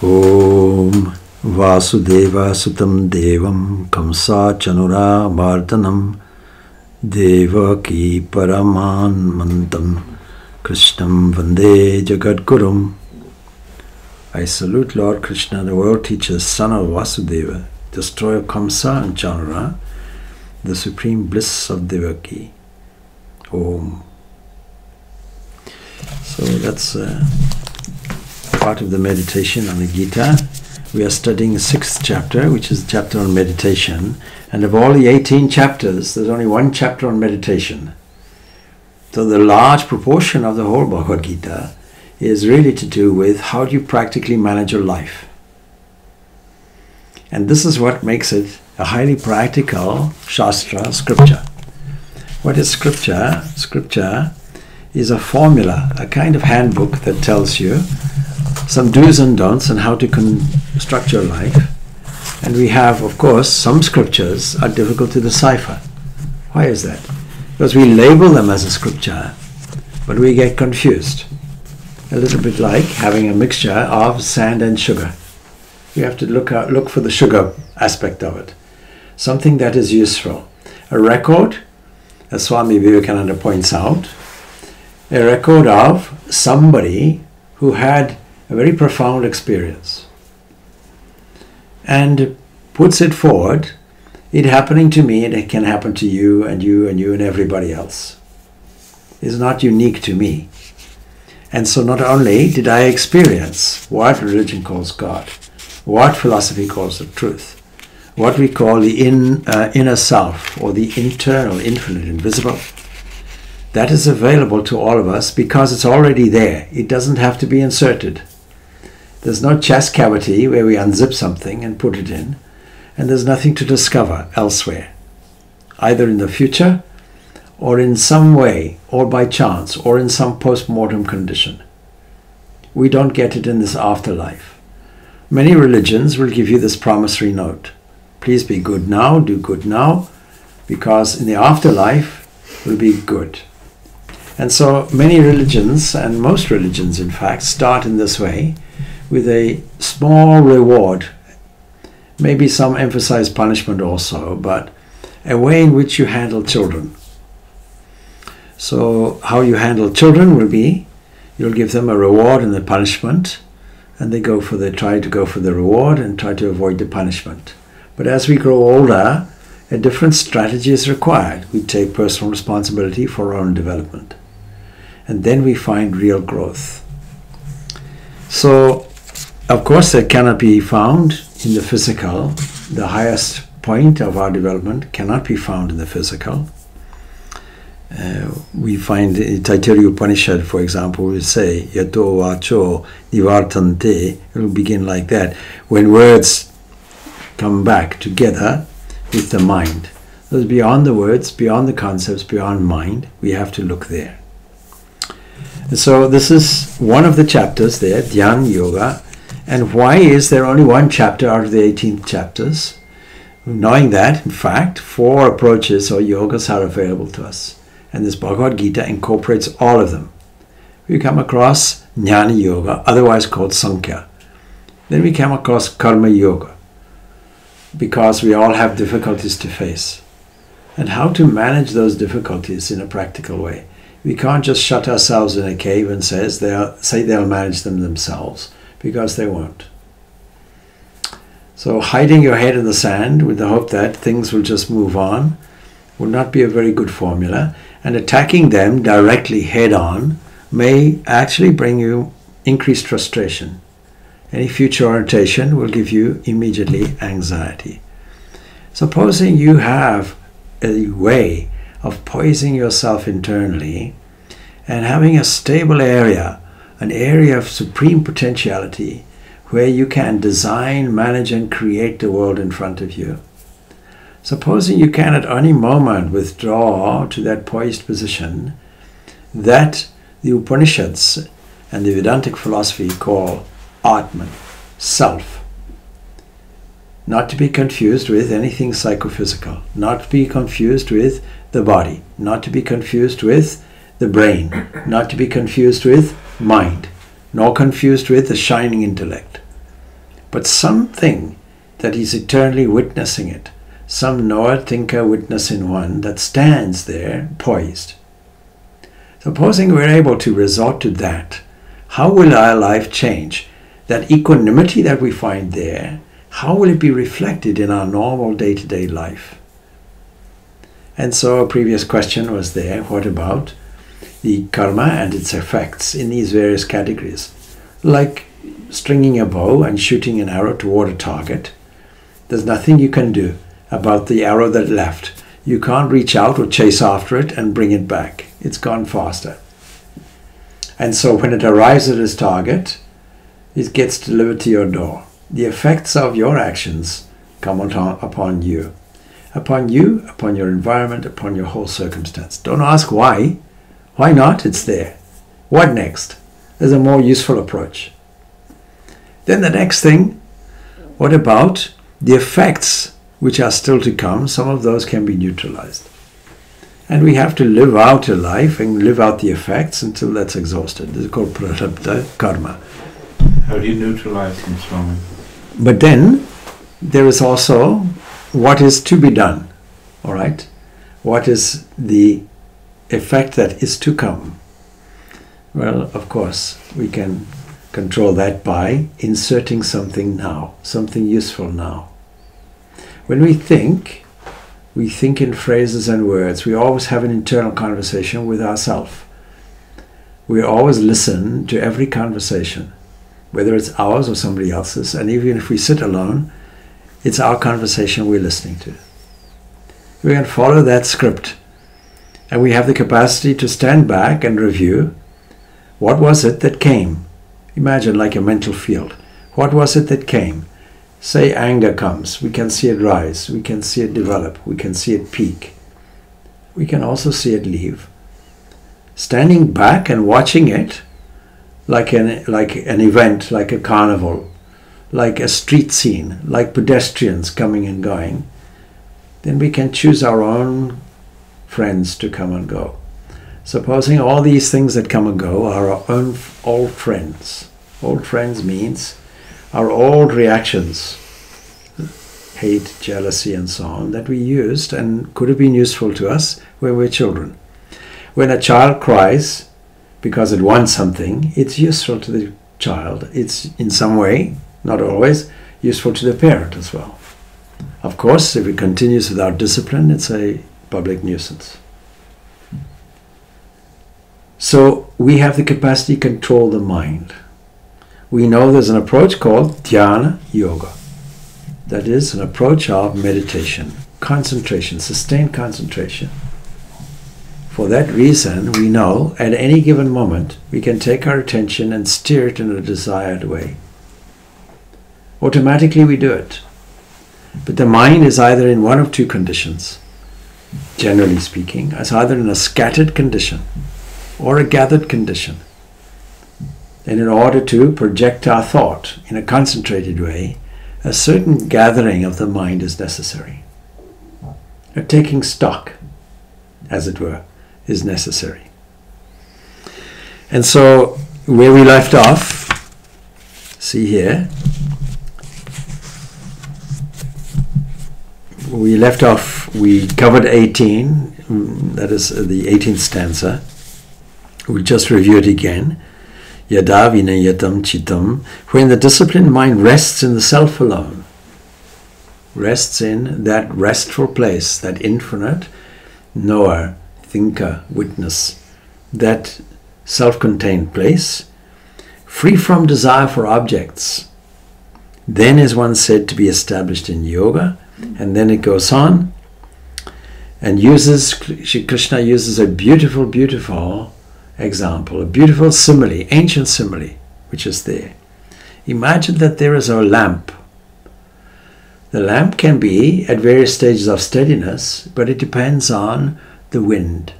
Om Vasudeva Sutam Devam Kamsa Chanura Bhartanam Devaki Paraman Mantam Krishnam Vande Jagadgurum. I salute Lord Krishna, the world teacher, son of Vasudeva, destroyer of Kamsa and Chanura, the supreme bliss of Devaki. Om. So that's part of the meditation on the Gita. We are studying the 6th chapter, which is the chapter on meditation. And of all the 18 chapters, there's only one chapter on meditation. So the large proportion of the whole Bhagavad Gita is really to do with how do you practically manage your life. And this is what makes it a highly practical Shastra, scripture. What is scripture? Scripture is a formula, a kind of handbook that tells you some do's and don'ts and how to construct your life. And we have, of course, some scriptures are difficult to decipher. Why is that? Because we label them as a scripture, but we get confused. A little bit like having a mixture of sand and sugar. You have to look for the sugar aspect of it. Something that is useful. A record, as Swami Vivekananda points out, a record of somebody who had a very profound experience and puts it forward. It happening to me, and it can happen to you and you and you and everybody else. It's not unique to me. And so not only did I experience what religion calls God, what philosophy calls the truth, what we call the inner self, or the internal, infinite, invisible, that is available to all of us because it's already there. It doesn't have to be inserted. There's no chest cavity where we unzip something and put it in, and there's nothing to discover elsewhere, either in the future or in some way, or by chance, or in some post-mortem condition. We don't get it in this afterlife. Many religions will give you this promissory note. Please be good now, do good now, because in the afterlife will be good. And so many religions, and most religions in fact, start in this way, with a small reward. Maybe some emphasize punishment also, but a way in which you handle children. So how you handle children will be, you'll give them a reward and a punishment, and they try to go for the reward and try to avoid the punishment. But as we grow older, a different strategy is required. We take personal responsibility for our own development. And then we find real growth. So, of course, that cannot be found in the physical. The highest point of our development cannot be found in the physical. We find in Taittiriya Upanishad, for example, we say, Yato vacho nivartante. It will begin like that. When words come back together with the mind. Those beyond the words, beyond the concepts, beyond mind, we have to look there. And so this is one of the chapters there, Dhyan Yoga. And why is there only one chapter out of the 18 chapters? Knowing that, in fact, 4 approaches or yogas are available to us. And this Bhagavad Gita incorporates all of them. We come across Jnana Yoga, otherwise called Sankhya. Then we come across Karma Yoga, because we all have difficulties to face. And how to manage those difficulties in a practical way. We can't just shut ourselves in a cave and say they'll manage them themselves, because they won't. So hiding your head in the sand with the hope that things will just move on would not be a very good formula, and attacking them directly head on may actually bring you increased frustration. Any future orientation will give you immediately anxiety. Supposing you have a way of poising yourself internally and having a stable area, an area of supreme potentiality where you can design, manage and create the world in front of you. Supposing you can at any moment withdraw to that poised position that the Upanishads and the Vedantic philosophy call Atman, self. Not to be confused with anything psychophysical, not to be confused with the body, not to be confused with the brain, not to be confused with mind, nor confused with the shining intellect. but something that is eternally witnessing it, some knower, thinker, witness in one that stands there poised. Supposing we're able to resort to that, how will our life change? That equanimity that we find there, how will it be reflected in our normal day-to-day life? And so a previous question was there, what about the karma and its effects in these various categories? Like stringing a bow and shooting an arrow toward a target. There's nothing you can do about the arrow that left. You can't reach out or chase after it and bring it back. It's gone faster. And so when it arrives at its target, it gets delivered to your door. The effects of your actions come upon you. Upon you, upon your environment, upon your whole circumstance. Don't ask why. Why not? It's there. What next? There's a more useful approach. Then the next thing, what about the effects which are still to come? Some of those can be neutralized. And we have to live out a life and live out the effects until that's exhausted. This is called prarabdha karma. How do you neutralize them, Swami? But then there is also what is to be done. All right? What is the effect that is to come? Well, of course, we can control that by inserting something now, something useful now. When we think in phrases and words. We always have an internal conversation with ourselves. We always listen to every conversation, whether it's ours or somebody else's, and even if we sit alone, it's our conversation we're listening to. We can follow that script, and we have the capacity to stand back and review. What was it that came? Imagine like a mental field. What was it that came? Say anger comes, we can see it rise, we can see it develop, we can see it peak. We can also see it leave. Standing back and watching it like an event, like a carnival, like a street scene, like pedestrians coming and going, then we can choose our own friends to come and go. Supposing all these things that come and go are our own old friends. Old friends means our old reactions, hate, jealousy and so on, that we used and could have been useful to us when we were children. When a child cries because it wants something, it's useful to the child. It's in some way, not always, useful to the parent as well. Of course, if it continues without discipline, it's a public nuisance. So we have the capacity to control the mind. We know there's an approach called dhyana yoga. That is an approach of meditation, concentration, sustained concentration. For that reason, we know at any given moment we can take our attention and steer it in a desired way. Automatically we do it. But the mind is either in one of two conditions, generally speaking. It's either in a scattered condition or a gathered condition. And in order to project our thought in a concentrated way, a certain gathering of the mind is necessary. A taking stock, as it were, is necessary. And so, where we left off, see here, we covered 18, that is the 18th stanza. We'll just review it again. Yada vinayatam chitam, when the disciplined mind rests in the self alone, rests in that restful place, that infinite knower, thinker, witness, that self-contained place, free from desire for objects, then is one said to be established in yoga. And then it goes on and Shri Krishna uses a beautiful, beautiful example, a beautiful simile, ancient simile, which is there. Imagine that there is a lamp. The lamp can be at various stages of steadiness, but it depends on the wind.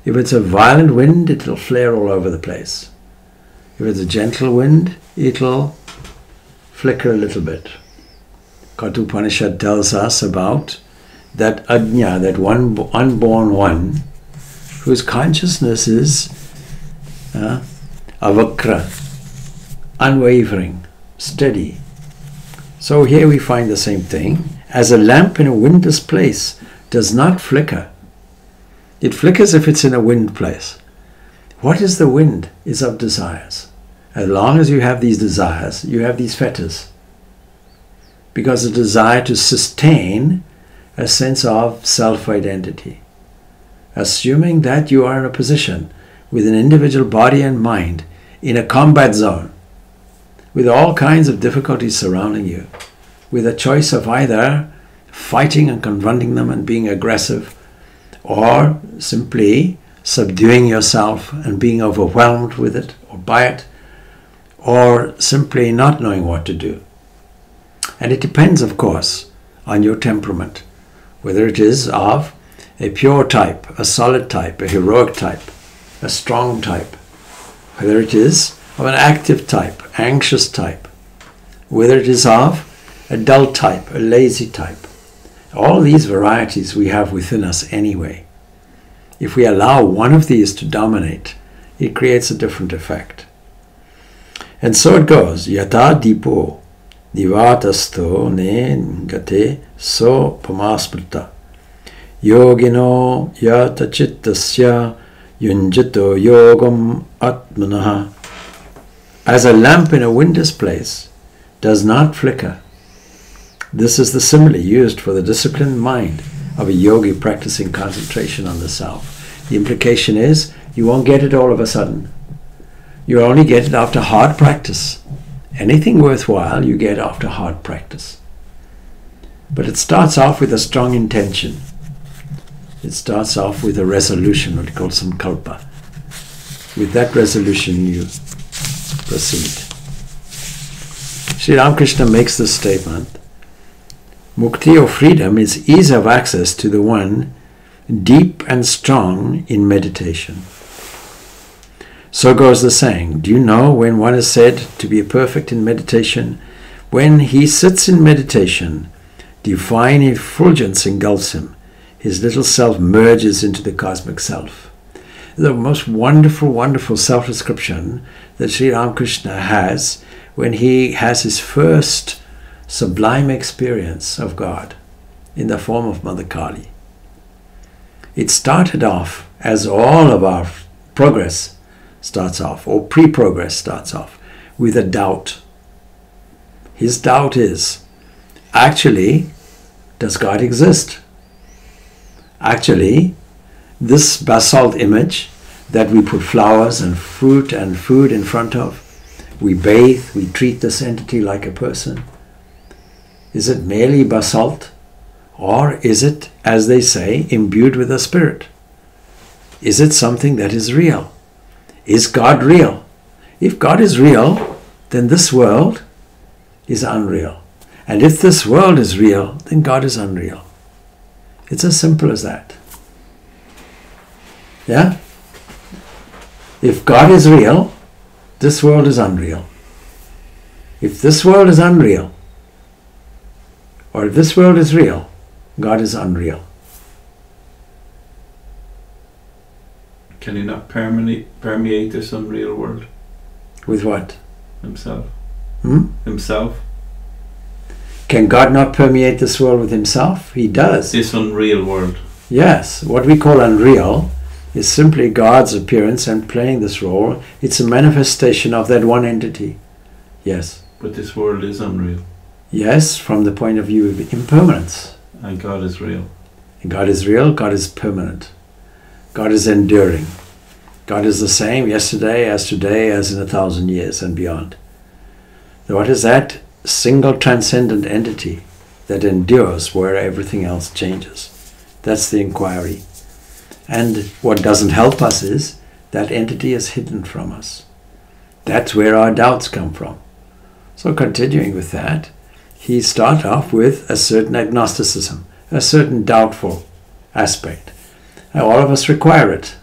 If it's a violent wind, it will flare all over the place. If it's a gentle wind, it will flicker a little bit. Kathopanishad tells us about that ajna, that one unborn one, whose consciousness is avakra, unwavering, steady, So here we find the same thing. As a lamp in a windless place does not flicker. It flickers if it's in a wind place. What is the wind? Is of desires. As long as you have these desires, you have these fetters. Because the desire to sustain a sense of self-identity. Assuming that you are in a position with an individual body and mind in a combat zone, with all kinds of difficulties surrounding you, with a choice of either fighting and confronting them and being aggressive, or simply subduing yourself and being overwhelmed with it or by it, or simply not knowing what to do. And it depends, of course, on your temperament, whether it is of a pure type, a solid type, a heroic type, a strong type, whether it is of an active type, anxious type, whether it is of a dull type, a lazy type. All these varieties we have within us anyway. If we allow one of these to dominate, it creates a different effect. And so it goes. Yata dipo divatasto ne gate so pamasprita yogino yata chittasya yunjito yogam atmanaha. As a lamp in a windless place does not flicker. This is the simile used for the disciplined mind of a yogi practicing concentration on the self. The implication is you won't get it all of a sudden. You only get it after hard practice. Anything worthwhile you get after hard practice. But it starts off with a strong intention. It starts off with a resolution, what we call sankalpa. With that resolution you proceed. Sri Ramakrishna makes this statement. Mukti or freedom is ease of access to the one deep and strong in meditation. So goes the saying. Do you know when one is said to be perfect in meditation? When he sits in meditation, divine effulgence engulfs him. His little self merges into the cosmic self. The most wonderful, wonderful self-description that Sri Ramakrishna has when he has his first sublime experience of God in the form of Mother Kali. It started off, as all of our progress starts off, or pre-progress starts off, with a doubt. His doubt is, actually, does God exist? Actually, this basalt image that we put flowers and fruit and food in front of, we bathe, we treat this entity like a person. Is it merely basalt? Or is it, as they say, imbued with a spirit? Is it something that is real? Is God real? If God is real, then this world is unreal. And if this world is real, then God is unreal. It's as simple as that. Yeah? If God is real, this world is unreal. If this world is unreal, or if this world is real, God is unreal. Can he not permeate this unreal world? With what? Himself. Himself? Can God not permeate this world with himself? He does. This unreal world. Yes. What we call unreal is simply God's appearance and playing this role. It's a manifestation of that one entity. Yes. But this world is unreal. Yes, from the point of view of impermanence. And God is real. God is real, God is permanent. God is enduring. God is the same yesterday as today as in 1,000 years and beyond. So what is that? Single transcendent entity that endures where everything else changes. That's the inquiry. And what doesn't help us is that entity is hidden from us. That's where our doubts come from. So continuing with that, he starts off with a certain agnosticism, a certain doubtful aspect. And all of us require it.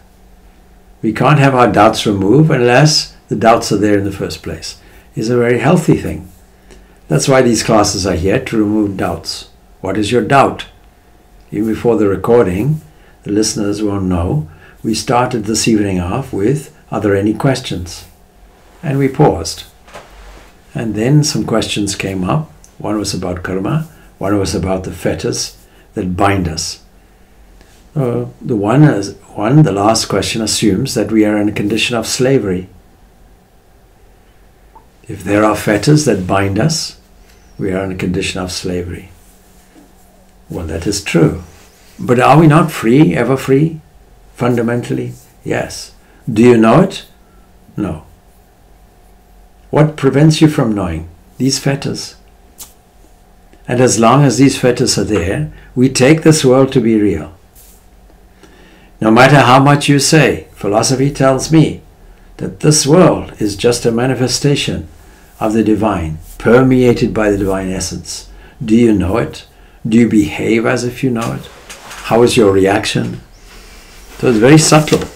We can't have our doubts removed unless the doubts are there in the first place. It's a very healthy thing. That's why these classes are here, to remove doubts. What is your doubt? Even before the recording, the listeners won't know, we started this evening off with, are there any questions? And we paused. And then some questions came up. One was about karma, one was about the fetters that bind us. The last question assumes that we are in a condition of slavery. If there are fetters that bind us, we are in a condition of slavery. Well, that is true. But are we not free, ever free? Fundamentally, yes. Do you know it? No. What prevents you from knowing? These fetters. And as long as these fetters are there, we take this world to be real. No matter how much you say, philosophy tells me that this world is just a manifestation of the divine, permeated by the divine essence. Do you know it? Do you behave as if you know it? How is your reaction? So it's very subtle.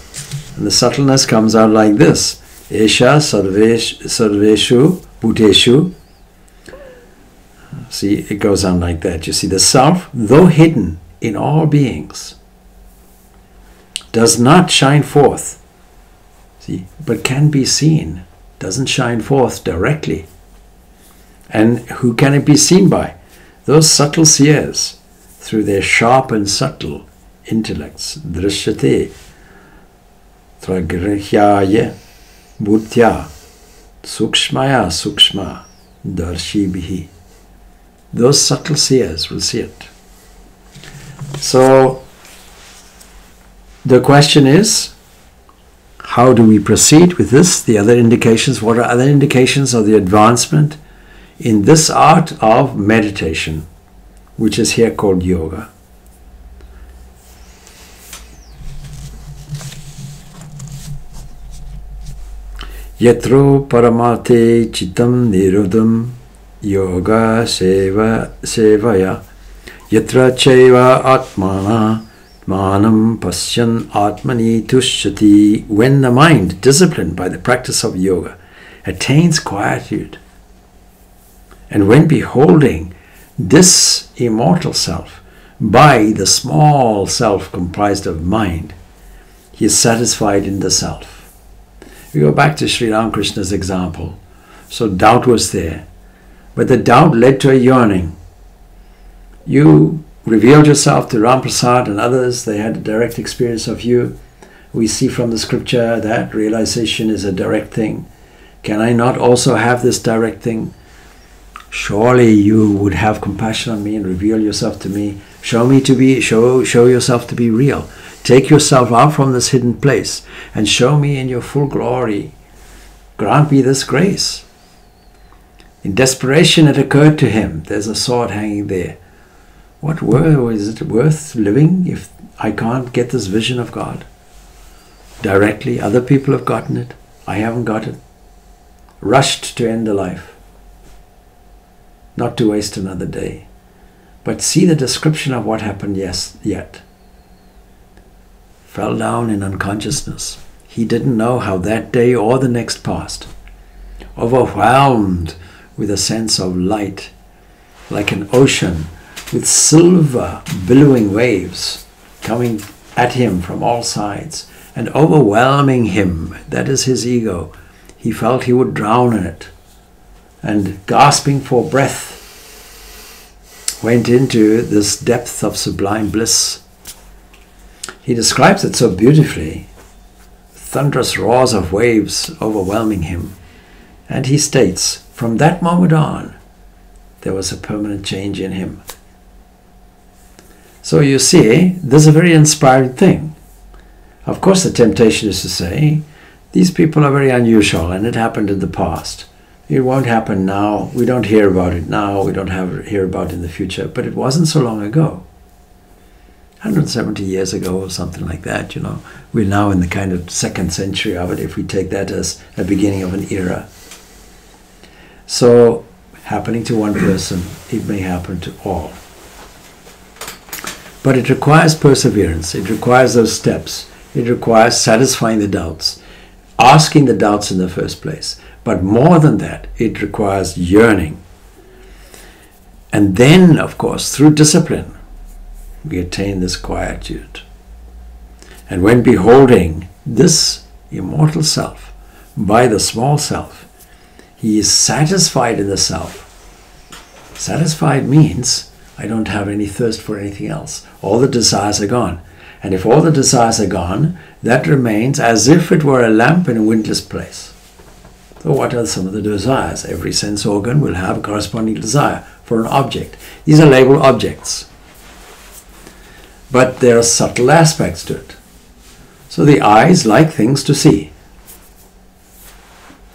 And the subtleness comes out like this. Esha sarveshu bhuteshu. See, it goes on like that. You see, the self, though hidden in all beings, does not shine forth. See, but can be seen. Doesn't shine forth directly. And who can it be seen by? Those subtle seers, through their sharp and subtle intellects. Drishyate, tragrhyaya, bhutya, sukshmaya sukshma, darshibhihi. Those subtle seers will see it. So, the question is, how do we proceed with this? The other indications, what are other indications of the advancement in this art of meditation, which is here called yoga? Yatro paramate chitam nirodham yoga sevaya yatra chaiva atmana manam pasyan atmani tushyati. When the mind, disciplined by the practice of yoga, attains quietude, and when beholding this immortal self by the small self comprised of mind, he is satisfied in the self. We go back to Sri Ramakrishna's example. So doubt was there, but the doubt led to a yearning. You revealed yourself to Ramprasad and others. They had a direct experience of you. We see from the scripture that realization is a direct thing. Can I not also have this direct thing? Surely you would have compassion on me and reveal yourself to me. Show yourself to be real. Take yourself out from this hidden place and show me in your full glory. Grant me this grace. In desperation it occurred to him, there's a sword hanging there. What is it worth living if I can't get this vision of God directly? Other people have gotten it. I haven't got it. Rushed to end the life. Not to waste another day. But see the description of what happened yet. Fell down in unconsciousness. He didn't know how that day or the next passed. Overwhelmed with a sense of light, like an ocean with silver billowing waves coming at him from all sides and overwhelming him. That is his ego. He felt he would drown in it, and gasping for breath went into this depth of sublime bliss. He describes it so beautifully, thunderous roars of waves overwhelming him. And he states, from that moment on, there was a permanent change in him. So you see, this is a very inspiring thing. Of course, the temptation is to say, these people are very unusual and it happened in the past. It won't happen now. We don't hear about it now. We don't hear about it in the future. But it wasn't so long ago. 170 years ago or something like that, you know. We're now in the kind of second century of it, if we take that as a beginning of an era. So, happening to one person, it may happen to all. But it requires perseverance. It requires those steps. It requires satisfying the doubts, asking the doubts in the first place. But more than that, it requires yearning. And then, of course, through discipline, we attain this quietude. And when beholding this immortal self by the small self, he is satisfied in the self. Satisfied means I don't have any thirst for anything else. All the desires are gone. And if all the desires are gone, that remains as if it were a lamp in a windless place. So what are some of the desires? Every sense organ will have a corresponding desire for an object. These are labeled objects. But there are subtle aspects to it. So the eyes like things to see.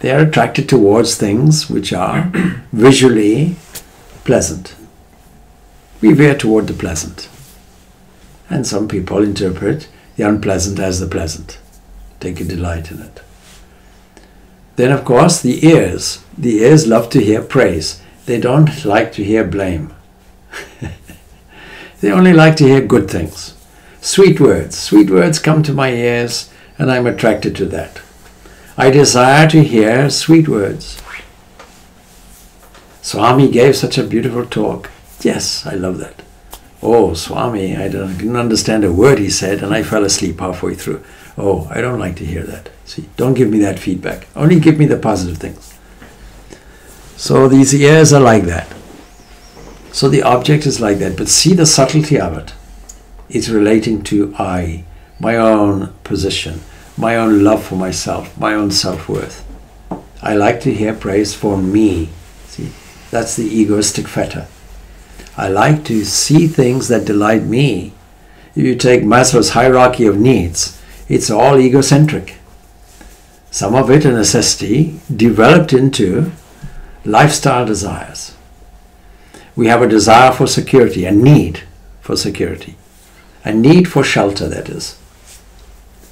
They are attracted towards things which are visually pleasant. We veer toward the pleasant. And some people interpret the unpleasant as the pleasant. Take a delight in it. Then, of course, the ears. The ears love to hear praise. They don't like to hear blame. They only like to hear good things. Sweet words. Sweet words come to my ears, and I'm attracted to that. I desire to hear sweet words. Swami gave such a beautiful talk. Yes, I love that. Oh, Swami, I didn't understand a word he said, and I fell asleep halfway through. Oh, I don't like to hear that. See, don't give me that feedback. Only give me the positive things. So these ears are like that. So the object is like that. But see the subtlety of it. It's relating to I, my own position, my own love for myself, my own self-worth. I like to hear praise for me. See, that's the egoistic fetter. I like to see things that delight me. If you take Maslow's hierarchy of needs, it's all egocentric. Some of it, a necessity, developed into lifestyle desires. We have a desire for security, a need for security, a need for shelter, that is.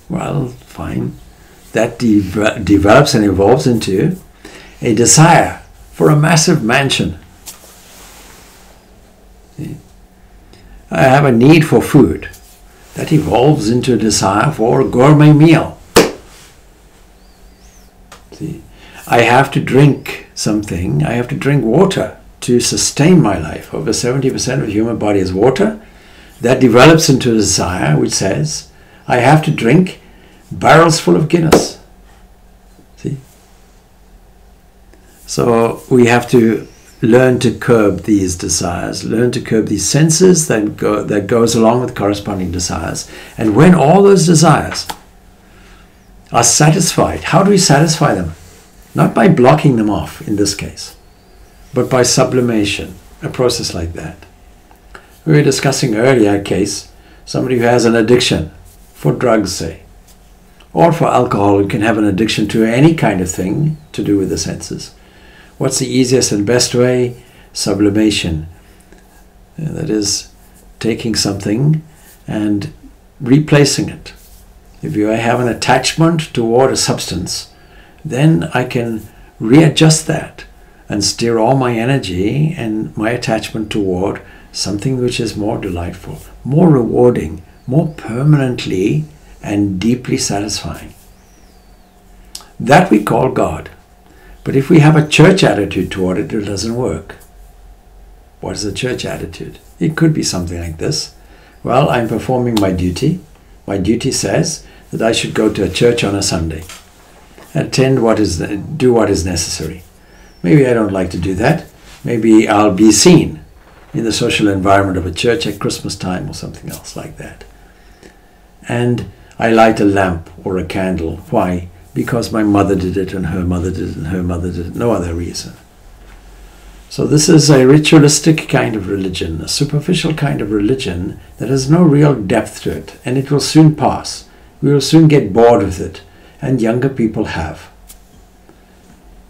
Well, fine. That develops and evolves into a desire for a massive mansion. See? I have a need for food. That evolves into a desire for a gourmet meal. See? I have to drink something. I have to drink water to sustain my life. Over 70% of the human body is water. That develops into a desire which says, I have to drink barrels full of Guinness. See? So we have to learn to curb these desires, learn to curb these senses that goes along with corresponding desires. And when all those desires are satisfied, how do we satisfy them? Not by blocking them off in this case, but by sublimation, a process like that. We were discussing earlier a case, somebody who has an addiction for drugs, say, or for alcohol, who can have an addiction to any kind of thing to do with the senses. What's the easiest and best way? Sublimation. That is, taking something and replacing it. If you have an attachment toward a substance, then I can readjust that and steer all my energy and my attachment toward something which is more delightful, more rewarding, more permanently and deeply satisfying. That we call God. But if we have a church attitude toward it, it doesn't work. What is a church attitude? It could be something like this. Well, I'm performing my duty. My duty says that I should go to a church on a Sunday. Do what is necessary. Maybe I don't like to do that. Maybe I'll be seen in the social environment of a church at Christmas time or something else like that. And I light a lamp or a candle. Why? Because my mother did it, and her mother did it, and her mother did it. No other reason. So this is a ritualistic kind of religion, a superficial kind of religion that has no real depth to it, and it will soon pass. We will soon get bored with it, and younger people have.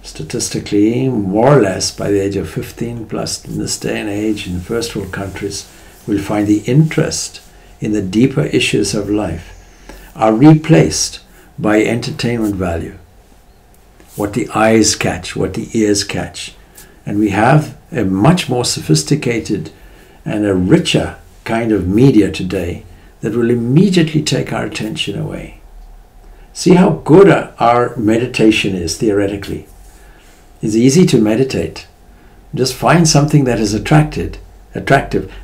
Statistically, more or less by the age of 15 plus in this day and age in first world countries, we'll find the interest in the deeper issues of life are replaced by entertainment value. What the eyes catch, what the ears catch. And we have a much more sophisticated and a richer kind of media today that will immediately take our attention away. See how good our meditation is theoretically. It's easy to meditate. Just find something that is attractive,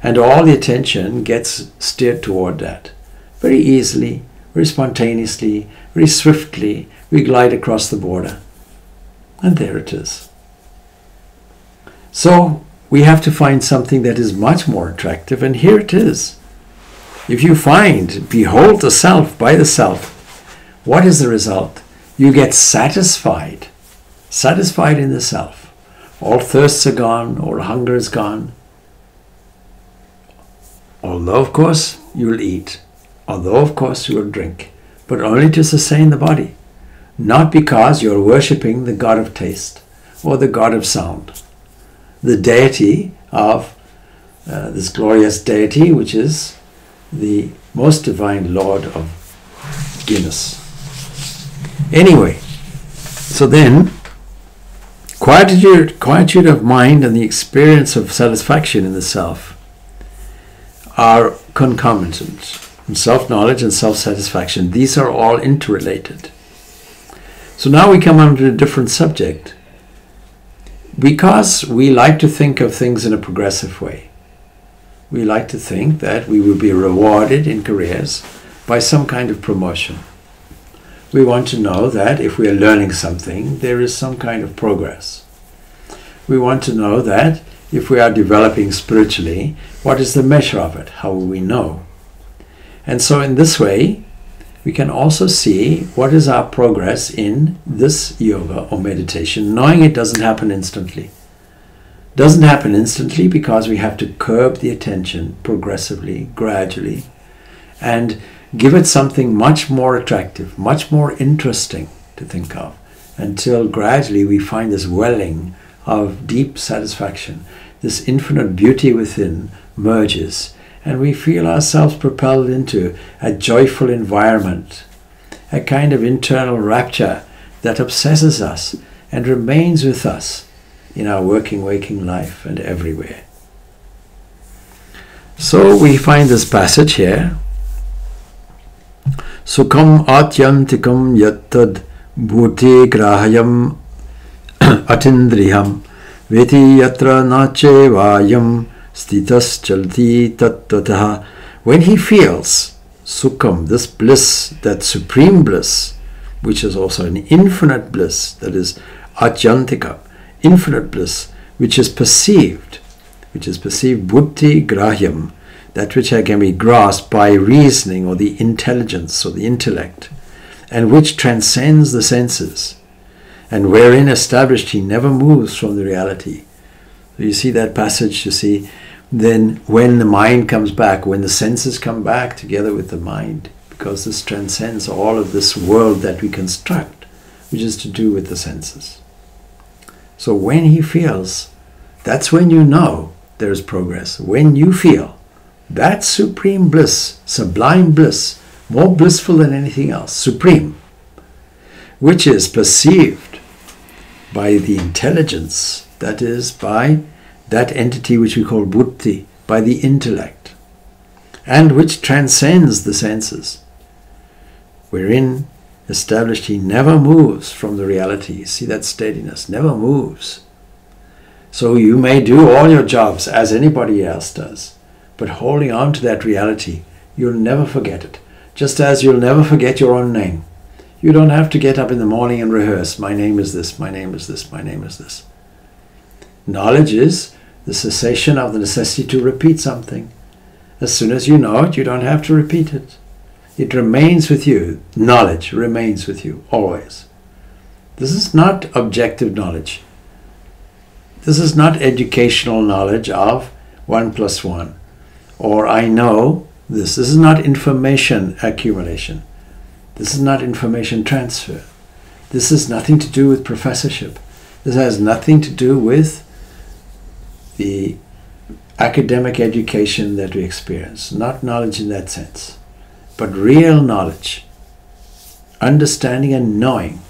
and all the attention gets steered toward that. Very easily, very spontaneously, very swiftly, we glide across the border. And there it is. So we have to find something that is much more attractive, and here it is. If you find, behold the self by the self, what is the result? You get satisfied. Satisfied in the self. All thirsts are gone, all hunger is gone. Although, of course, you will eat. Although, of course, you will drink. But only to sustain the body. Not because you are worshipping the god of taste or the god of sound. The deity of this glorious deity, which is the most divine Lord of Guinness. Anyway, so then, quietude of mind and the experience of satisfaction in the self are concomitant. And self-knowledge and self-satisfaction, these are all interrelated. So now we come on to a different subject. Because we like to think of things in a progressive way. We like to think that we will be rewarded in careers by some kind of promotion. We want to know that if we are learning something, there is some kind of progress. We want to know that if we are developing spiritually, what is the measure of it? How will we know? And so in this way, we can also see what is our progress in this yoga or meditation, knowing it doesn't happen instantly. Doesn't happen instantly because we have to curb the attention progressively, gradually, and give it something much more attractive, much more interesting to think of, until gradually we find this welling of deep satisfaction. This infinite beauty within merges, and we feel ourselves propelled into a joyful environment, a kind of internal rapture that obsesses us and remains with us in our working, waking life and everywhere. So we find this passage here. Sukham atyantikam yattad bhuti grahayam atindriyam veti yatra nache vayam stitas chalti tattataha. When he feels sukham, this bliss, that supreme bliss, which is also an infinite bliss, that is atyantika, infinite bliss, which is perceived buddhi grahyam, that which can be grasped by reasoning or the intelligence or the intellect, and which transcends the senses, and wherein established he never moves from the reality. So you see that passage, you see, then when the mind comes back, when the senses come back together with the mind, because this transcends all of this world that we construct, which is to do with the senses. So when he feels, that's when you know there is progress. When you feel that supreme bliss, sublime bliss, more blissful than anything else, supreme, which is perceived by the intelligence, that is, by that entity which we call buddhi, by the intellect, and which transcends the senses, wherein established he never moves from the reality. See that steadiness, never moves. So you may do all your jobs as anybody else does, but holding on to that reality, you'll never forget it. Just as you'll never forget your own name. You don't have to get up in the morning and rehearse, my name is this, my name is this, my name is this. Knowledge is the cessation of the necessity to repeat something. As soon as you know it, you don't have to repeat it. It remains with you. Knowledge remains with you, always. This is not objective knowledge. This is not educational knowledge of 1 + 1. Or I know this. This is not information accumulation. This is not information transfer. This has nothing to do with professorship. This has nothing to do with the academic education that we experience. Not knowledge in that sense, but real knowledge, understanding and knowing.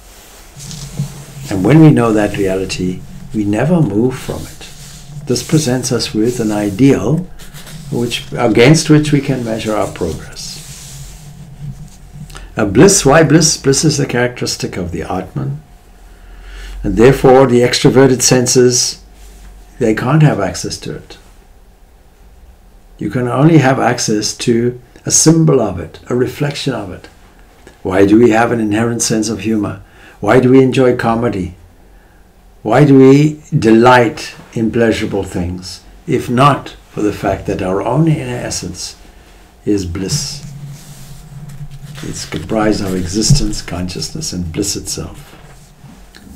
And when we know that reality, we never move from it. This presents us with an ideal against which we can measure our progress. A bliss, why bliss? Bliss is the characteristic of the Atman, and therefore the extroverted senses, they can't have access to it. You can only have access to a symbol of it, a reflection of it. Why do we have an inherent sense of humor? Why do we enjoy comedy? Why do we delight in pleasurable things, if not for the fact that our own inner essence is bliss. It's comprised of existence, consciousness, and bliss itself.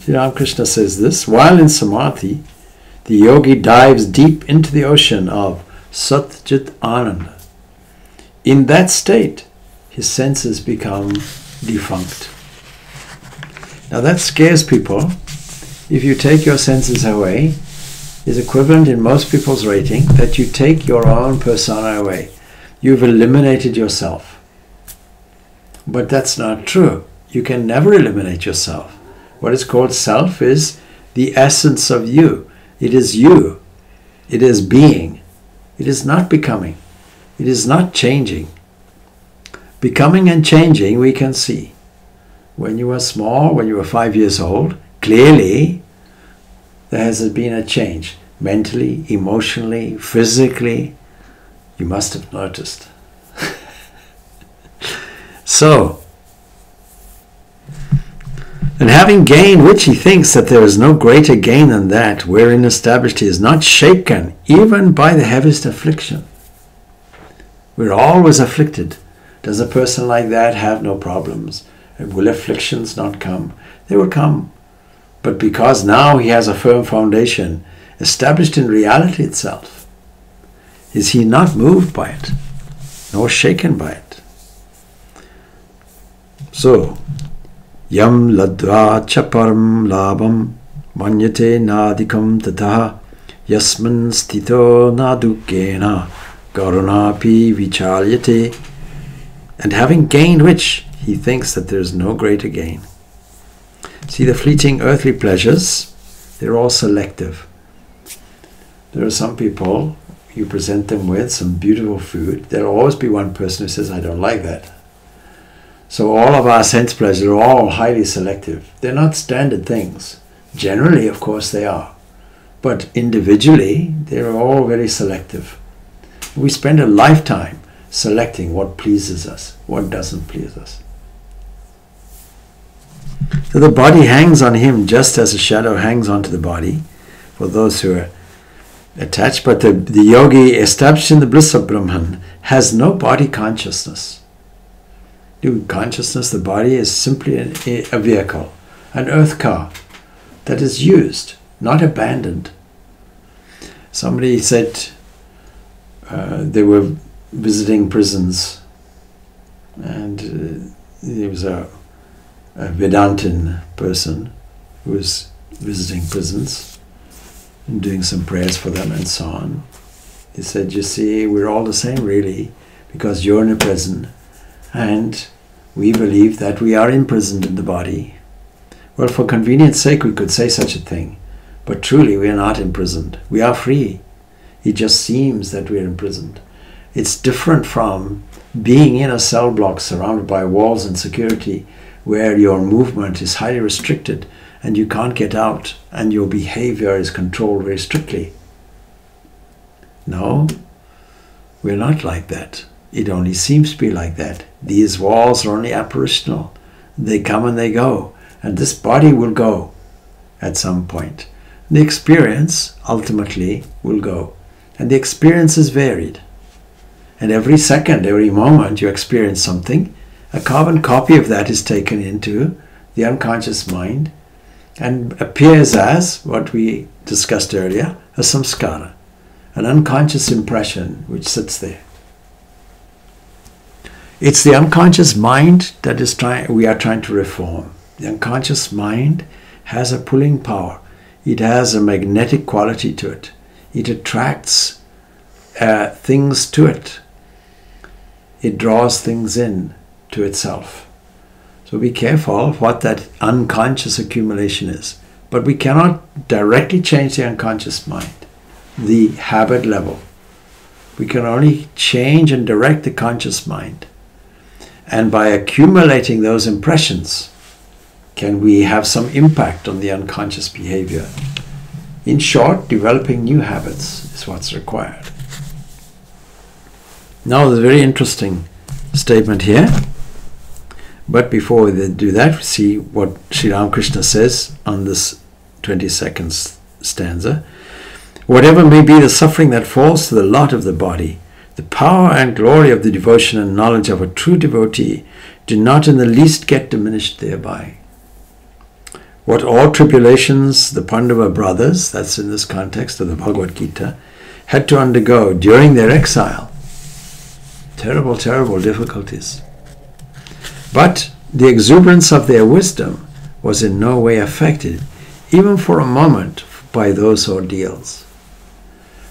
Sri Ramakrishna says this: while in samadhi, the yogi dives deep into the ocean of Sat Chit Ananda. In that state, his senses become defunct. Now that scares people. If you take your senses away, is equivalent in most people's rating that you take your own persona away. You've eliminated yourself. But that's not true. You can never eliminate yourself. What is called self is the essence of you. It is you. It is being. It is not becoming. It is not changing. Becoming and changing we can see. When you were small, when you were 5 years old, clearly there has been a change. Mentally, emotionally, physically. You must have noticed. So, and having gained which he thinks that there is no greater gain than that, wherein established he is not shaken even by the heaviest affliction. We're always afflicted. Does a person like that have no problems? And will afflictions not come? They will come. But because now he has a firm foundation established in reality itself, is he not moved by it, nor shaken by it? So, yam ladva chaparam labam manyate nadikam tataha yasman stito nadukena karunapi vichalyate. And having gained which, he thinks that there is no greater gain. See, the fleeting earthly pleasures, they're all selective. There are some people, you present them with some beautiful food, there'll always be one person who says, I don't like that. So all of our sense pleasures are all highly selective. They're not standard things. Generally, of course, they are. But individually, they're all very selective. We spend a lifetime selecting what pleases us, what doesn't please us. So the body hangs on him just as a shadow hangs onto the body for those who are attached. But the yogi established in the bliss of Brahman has no body consciousness. Consciousness, the body is simply a vehicle, an earth car that is used, not abandoned. Somebody said they were visiting prisons, and there was a Vedantin person who was visiting prisons and doing some prayers for them and so on. He said, you see, we're all the same really, because you're in a prison and we believe that we are imprisoned in the body. Well, for convenience sake we could say such a thing, but truly we are not imprisoned. We are free. It just seems that we are imprisoned. It's different from being in a cell block surrounded by walls and security where your movement is highly restricted and you can't get out and your behavior is controlled very strictly. No, we're not like that. It only seems to be like that. These walls are only apparitional. They come and they go. And this body will go at some point. The experience ultimately will go. And the experience is varied. And every second, every moment you experience something, a carbon copy of that is taken into the unconscious mind and appears as, what we discussed earlier, a samskara, an unconscious impression which sits there. It's the unconscious mind that we are trying to reform. The unconscious mind has a pulling power. It has a magnetic quality to it. It attracts things to it. It draws things in to itself. So be careful of what that unconscious accumulation is. But we cannot directly change the unconscious mind, the habit level. We can only change and direct the conscious mind. And by accumulating those impressions, can we have some impact on the unconscious behavior. In short, developing new habits is what's required. Now there's a very interesting statement here. But before we do that, we see what Sri Ramakrishna says on this 22nd stanza. Whatever may be the suffering that falls to the lot of the body, the power and glory of the devotion and knowledge of a true devotee do not in the least get diminished thereby. What all tribulations the Pandava brothers, that's in this context of the Bhagavad Gita, had to undergo during their exile. Terrible, terrible difficulties. But the exuberance of their wisdom was in no way affected, even for a moment, by those ordeals.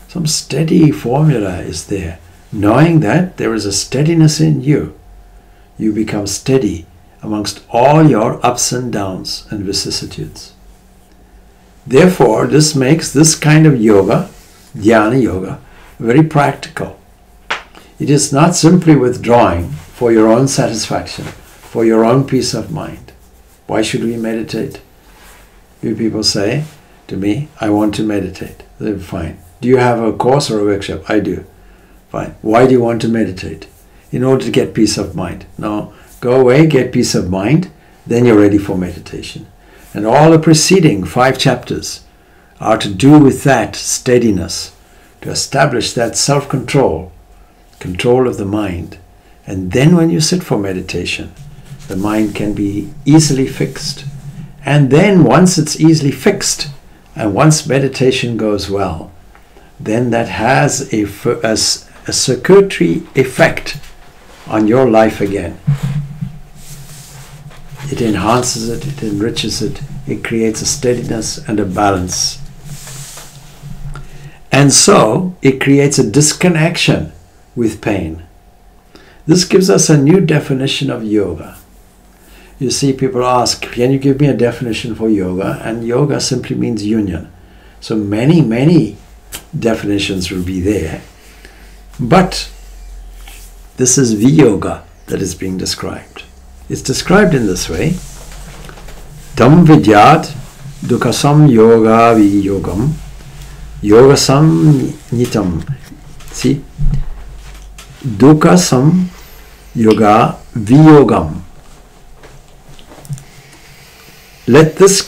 Some steady formula is there. Knowing that there is a steadiness in you, you become steady amongst all your ups and downs and vicissitudes. Therefore, this makes this kind of yoga, dhyana yoga, very practical. It is not simply withdrawing for your own satisfaction, for your own peace of mind. Why should we meditate? You people say to me, I want to meditate. They're fine. Do you have a course or a workshop? I do. Fine. Why do you want to meditate? In order to get peace of mind. No. Go away, get peace of mind, then you're ready for meditation. And all the preceding 5 chapters are to do with that steadiness, to establish that self-control, control of the mind. And then when you sit for meditation, the mind can be easily fixed. And then once it's easily fixed, and once meditation goes well, then that has a circuitry effect on your life again. It enhances it, it enriches it, it creates a steadiness and a balance. And so it creates a disconnection with pain. This gives us a new definition of yoga. You see, people ask, can you give me a definition for yoga? And yoga simply means union. So many definitions will be there. But this is Viyoga that is being described. It's described in this way. Tam vidyat dukasam yoga viyogam yogasam nitam. See? Dukasam yoga viyogam. Let this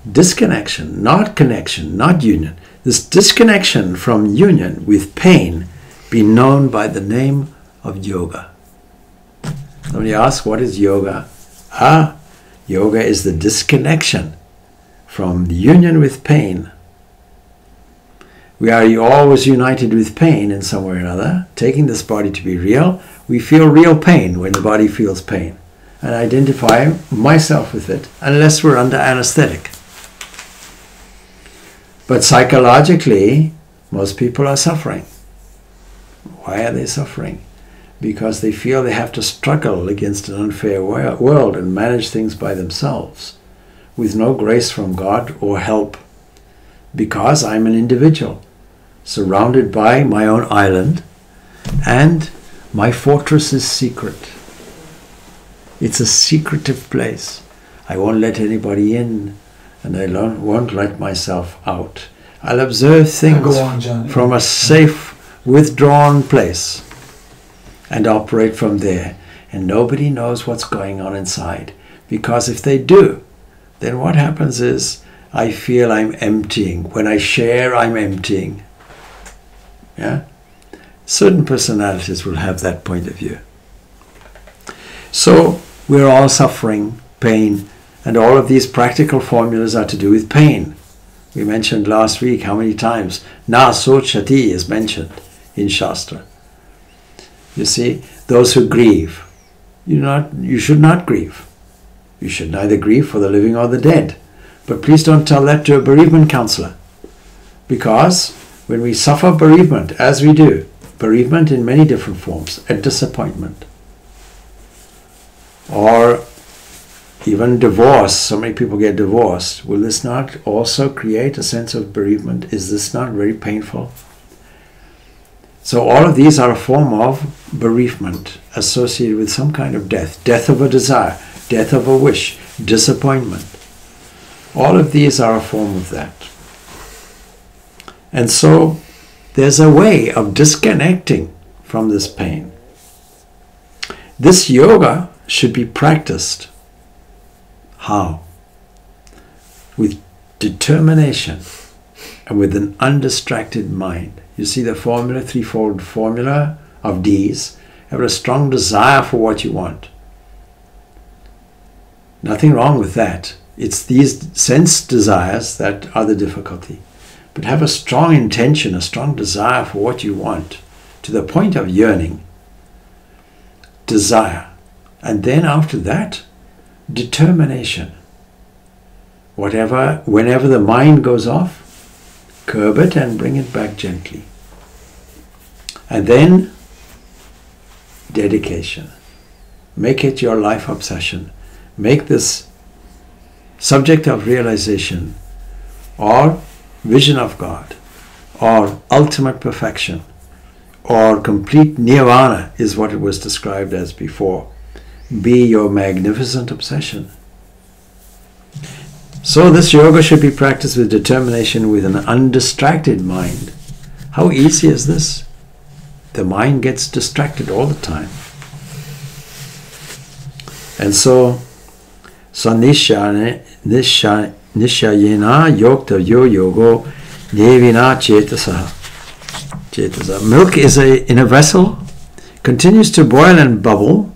disconnection, not connection, not union, this disconnection from union with pain be known by the name of yoga. Somebody asks, what is yoga? Yoga is the disconnection from the union with pain. We are always united with pain in some way or another. Taking this body to be real, we feel real pain when the body feels pain. And identify myself with it, unless we're under anesthetic. But psychologically, most people are suffering. Why are they suffering? Because they feel they have to struggle against an unfair world and manage things by themselves, with no grace from God or help. Because I'm an individual, surrounded by my own island, and my fortress is secret. It's a secretive place. I won't let anybody in, and I won't let myself out. I'll observe things from a safe, withdrawn place and operate from there. And nobody knows what's going on inside. Because if they do, then what happens is I feel I'm emptying. When I share, I'm emptying. Yeah? Certain personalities will have that point of view. So we're all suffering pain, and all of these practical formulas are to do with pain. We mentioned last week how many times na sochati is mentioned in Shastra. You see, those who grieve, you should not grieve. You should neither grieve for the living or the dead. But please don't tell that to a bereavement counselor. Because when we suffer bereavement, as we do, bereavement in many different forms, a disappointment, or even divorce, so many people get divorced, will this not also create a sense of bereavement? Is this not very painful? So all of these are a form of bereavement associated with some kind of death. Death of a desire, death of a wish, disappointment. All of these are a form of that. And so there's a way of disconnecting from this pain. This yoga should be practiced. How? With determination, and with an undistracted mind. You see the formula, threefold formula of D's. Have a strong desire for what you want. Nothing wrong with that. It's these sense desires that are the difficulty. But have a strong intention, a strong desire for what you want, to the point of yearning. Desire. And then after that, determination. Whenever the mind goes off, curb it and bring it back gently. And then, dedication. Make it your life obsession. Make this subject of realization or vision of God or ultimate perfection or complete nirvana, is what it was described as before, be your magnificent obsession. So this yoga should be practiced with determination, with an undistracted mind. How easy is this? The mind gets distracted all the time. And so nishayena yokta yogo nevina chetasa. Milk is in a vessel, continues to boil and bubble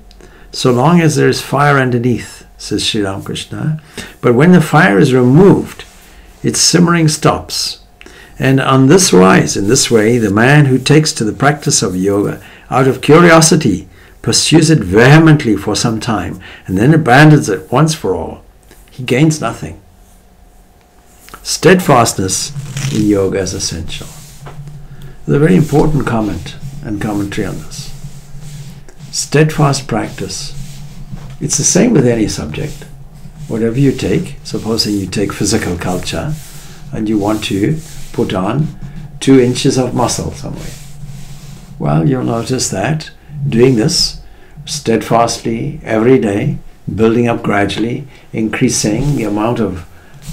so long as there is fire underneath, says Sri Ramakrishna. But when the fire is removed, its simmering stops. And on this wise, in this way, the man who takes to the practice of yoga out of curiosity pursues it vehemently for some time and then abandons it once for all, he gains nothing. Steadfastness in yoga is essential. There's a very important comment and commentary on this. Steadfast practice. It's the same with any subject. Whatever you take, supposing you take physical culture and you want to put on 2 inches of muscle somewhere. Well, you'll notice that doing this steadfastly every day, building up gradually, increasing the amount of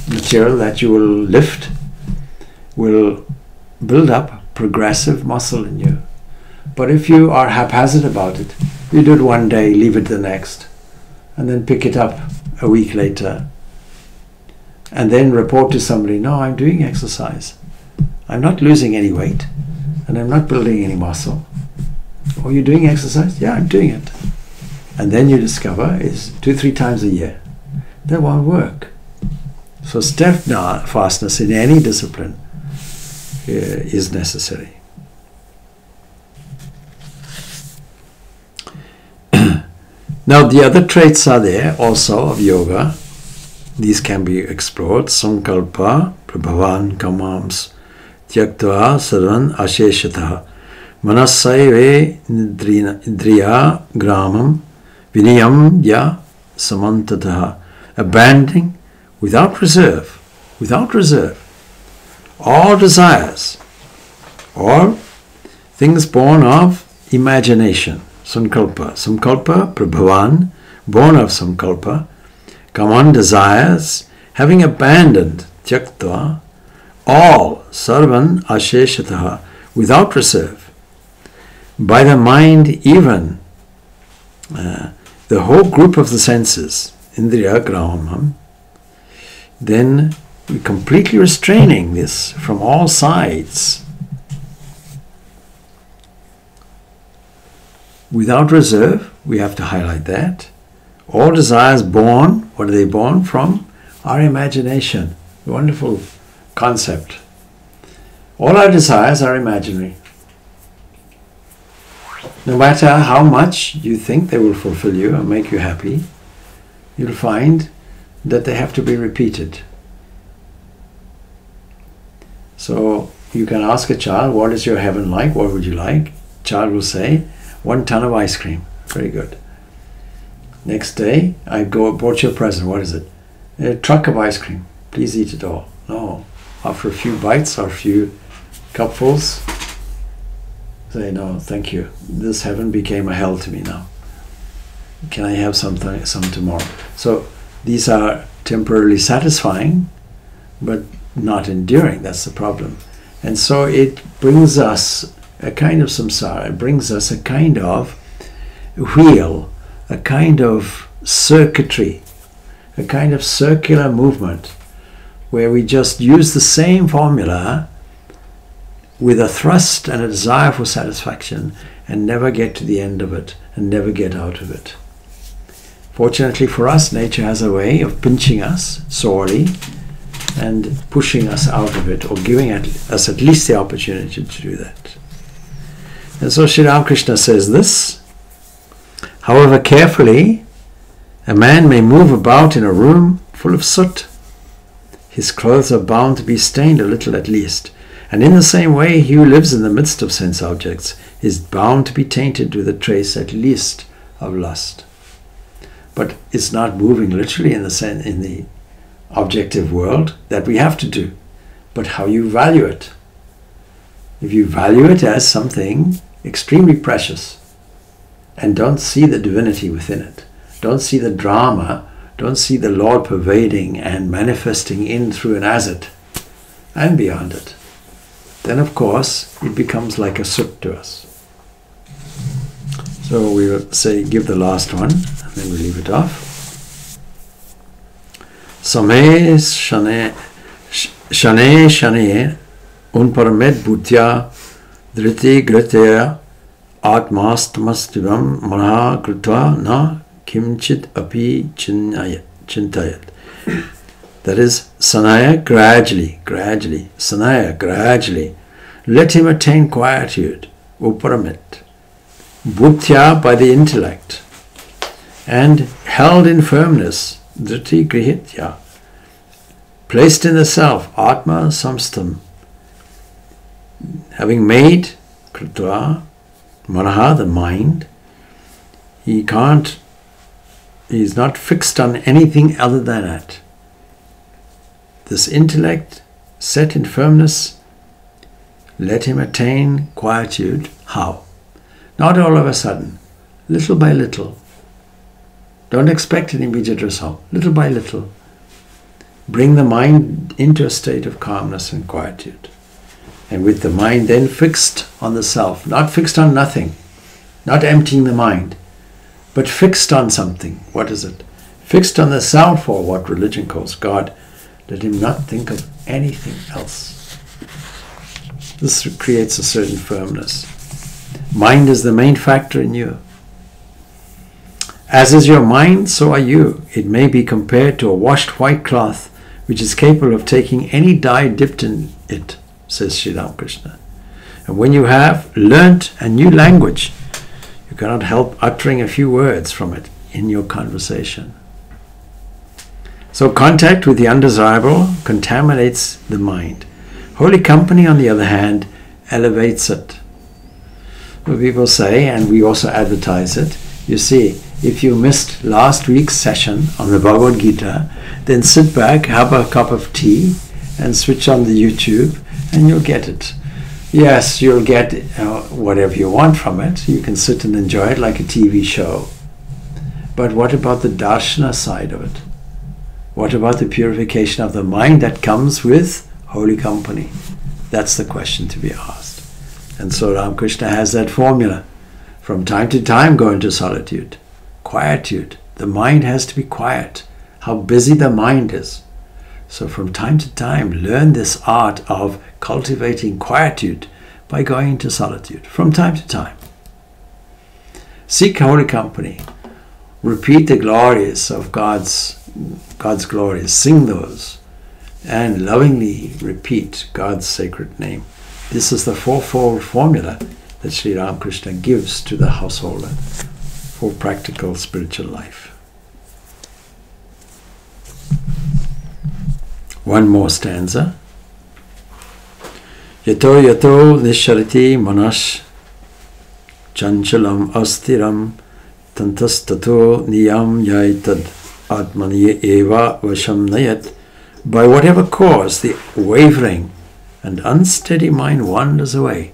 material that you will lift, will build up progressive muscle in you. But if you are haphazard about it, you do it one day, leave it the next, and then pick it up a week later, and then report to somebody, no, I'm doing exercise. I'm not losing any weight, and I'm not building any muscle. Oh, you're doing exercise? Yeah, I'm doing it. And then you discover it's 2-3 times a year. That won't work. So steadfastness in any discipline is necessary. Now the other traits are there also of yoga. These can be explored. Sankalpa, prabhavan kamams, tyaktva sarvan asheshataha, manasaive indriya gramam, vinayam ya samantataha. Abandoning without reserve, all desires or things born of imagination. Sankalpa, prabhavan, born of sankalpa, kaman, desires, having abandoned, tyaktva, all, sarvan asheshataha, without reserve. By the mind even, the whole group of the senses, indriya gramam, then we're completely restraining this from all sides. Without reserve, we have to highlight that. All desires born, what are they born from? Our imagination. A wonderful concept. All our desires are imaginary. No matter how much you think they will fulfill you and make you happy, you'll find that they have to be repeated. So you can ask a child, what is your heaven like? What would you like? Child will say, 1 ton of ice cream. Very good. Next day, I bought you a present. What is it? A truck of ice cream. Please eat it all. No. After a few bites or a few cupfuls, say, no, thank you. This heaven became a hell to me now. Can I have some tomorrow? So these are temporarily satisfying, but not enduring. That's the problem. And so it brings us a kind of samsara. It brings us a kind of wheel, a kind of circuitry, a kind of circular movement where we just use the same formula with a thrust and a desire for satisfaction and never get to the end of it and never get out of it. Fortunately for us, nature has a way of pinching us sorely and pushing us out of it, or giving us at least the opportunity to do that. And so Sri Ramakrishna says this: however carefully a man may move about in a room full of soot, his clothes are bound to be stained a little at least. And in the same way, he who lives in the midst of sense objects is bound to be tainted with a trace at least of lust. But it's not moving literally in the objective world that we have to do, but how you value it. If you value it as something extremely precious and don't see the divinity within it, don't see the drama, don't see the Lord pervading and manifesting in, through, and as it, and beyond it, then of course it becomes like a soot to us. So we will say, give the last one, and then we leave it off. Same shane unparamed bhutya dhriti gritya atmastamastivam manaha kritva na kimchit api chintayat. That is, sanaya, gradually, sanaya, gradually. Let him attain quietude, uparamit. Bhutya, by the intellect, and held in firmness, dhriti grihitya, placed in the self, atma samstam, having made kritva, manaha, the mind, he is not fixed on anything other than that. This intellect, set in firmness, let him attain quietude. How? Not all of a sudden, little by little. Don't expect an immediate result. Little by little. Bring the mind into a state of calmness and quietude. And with the mind then fixed on the self, not fixed on nothing, not emptying the mind, but fixed on something. What is it? Fixed on the self, or what religion calls God. Let him not think of anything else. This creates a certain firmness. Mind is the main factor in you. As is your mind, so are you. It may be compared to a washed white cloth, which is capable of taking any dye dipped in it, says Sri Ramakrishna. And when you have learnt a new language, you cannot help uttering a few words from it in your conversation. So contact with the undesirable contaminates the mind. Holy company, on the other hand, elevates it. People say, and we also advertise it, you see, if you missed last week's session on the Bhagavad Gita, then sit back, have a cup of tea, and switch on the YouTube, and you'll get it. Yes, you'll get whatever you want from it. You can sit and enjoy it like a TV show. But what about the darshana side of it? What about the purification of the mind that comes with holy company? That's the question to be asked. And so Ramakrishna has that formula. From time to time, go into solitude. Quietude. The mind has to be quiet. How busy the mind is. So from time to time, learn this art of cultivating quietude by going into solitude. From time to time. Seek holy company. Repeat the glories of God's glories. Sing those. And lovingly repeat God's sacred name. This is the fourfold formula that Sri Ramakrishna gives to the householder for practical spiritual life. One more stanza. Yato yato nishariti manas chanchalam astiram tantastato niyam yaitad atmani eva vasham nayat. By whatever cause the wavering and unsteady mind wanders away,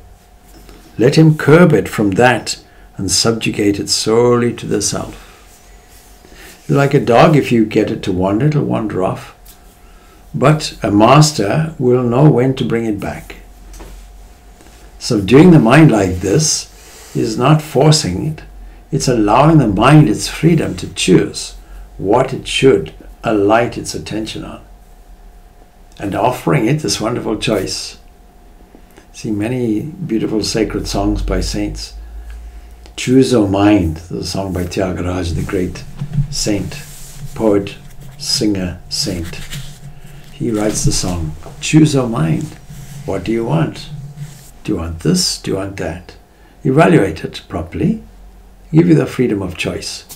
let him curb it from that and subjugate it solely to the self. Like a dog, if you get it to wander, it will wander off. But a master will know when to bring it back. So doing the mind like this is not forcing it. It's allowing the mind its freedom to choose what it should alight its attention on. and offering it this wonderful choice. See many beautiful sacred songs by saints. Choose, O mind, the song by Tyagaraja, the great saint, poet, singer, saint. He writes the song, choose, O mind. What do you want? Do you want this? Do you want that? Evaluate it properly. Give you the freedom of choice.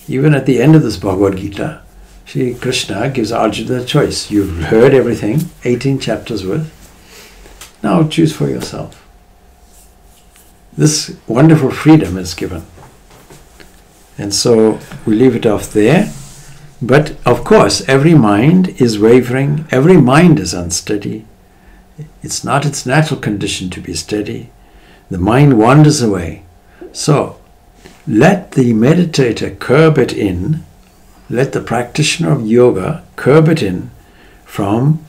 Even at the end of this Bhagavad Gita, Shri Krishna gives Arjuna the choice. You've heard everything, 18 chapters worth. Now choose for yourself. This wonderful freedom is given. And so we leave it off there. But of course, every mind is wavering. Every mind is unsteady. It's not its natural condition to be steady. The mind wanders away. So, let the meditator curb it in. Let the practitioner of yoga curb it in from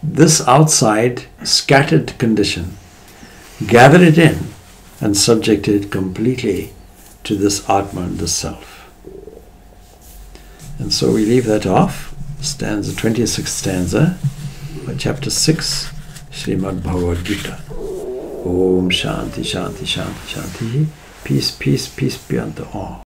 this outside scattered condition. Gather it in and subject it completely to this Atman, this Self. And so we leave that off. Stanza 26th stanza, chapter 6, Srimad Bhagavad Gita. Om Shanti, Shanti, Shanti, Shanti. Peace, peace, peace be unto all.